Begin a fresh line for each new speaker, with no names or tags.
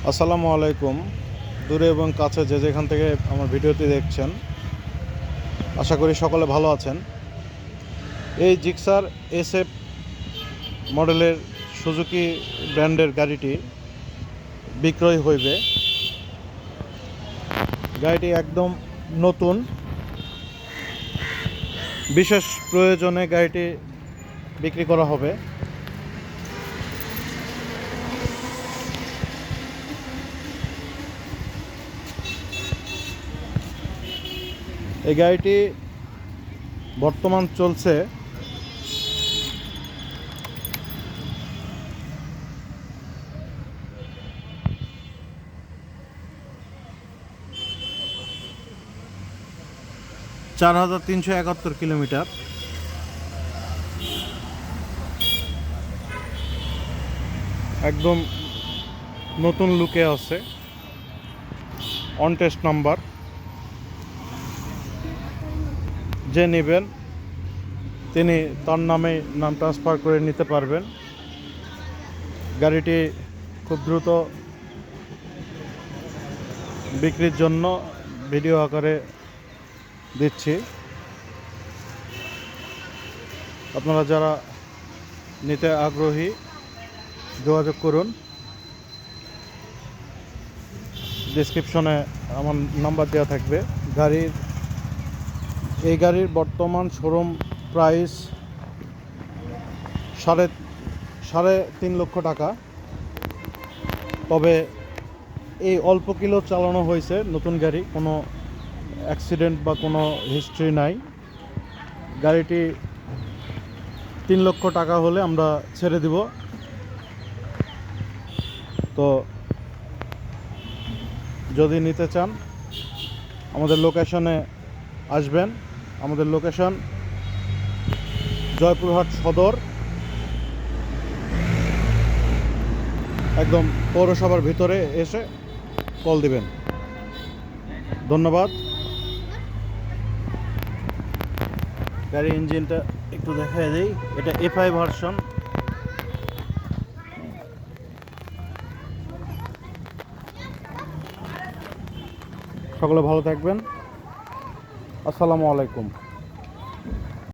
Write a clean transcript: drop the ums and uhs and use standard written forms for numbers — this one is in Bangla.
আসসালামু আলাইকুম। দূরে এবং কাছে যে যেখান থেকে আমার ভিডিওটি দেখছেন, আশা করি সকলে ভালো আছেন। এই জিক্সার SF মডেলের সুজুকি ব্র্যান্ডের গাড়িটি বিক্রয় হইবে। গাড়িটি একদম নতুন, বিশেষ প্রয়োজনে গাড়িটি বিক্রি করা হবে। এই গাড়িটি বর্তমান চলছে 4371 কিলোমিটার। একদম নতুন লুকে আছে, অন টেস্ট নাম্বার। যে নেবেন তিনি তার নামে নাম ট্রান্সফার করে নিতে পারবেন। গাড়িটি খুব দ্রুত বিক্রির জন্য ভিডিও আকারে দিচ্ছি। আপনারা যারা নিতে আগ্রহী যোগাযোগ করুন। ডেসক্রিপশনে আমার নাম্বার দেওয়া থাকবে। এই গাড়ির বর্তমান শোরুম প্রাইস সাড়ে 3 লক্ষ টাকা। তবে এই অল্প কিলো চালানো হয়েছে, নতুন গাড়ি, কোনো অ্যাক্সিডেন্ট বা কোনো হিস্ট্রি নাই। গাড়িটি 3 লক্ষ টাকা হলে আমরা ছেড়ে দিব। তো যদি নিতে চান আমাদের লোকেশনে আসবেন। আমাদের লোকেশন জয়পুরহাট সদর, একদম পৌরসভার ভিতরে এসে কল দিবেন। ধন্যবাদ। গাড়ির ইঞ্জিনটা একটু দেখাই দিই। এটা FI ভার্সন। সকলে ভালো থাকবেন। আসসালামু আলাইকুম।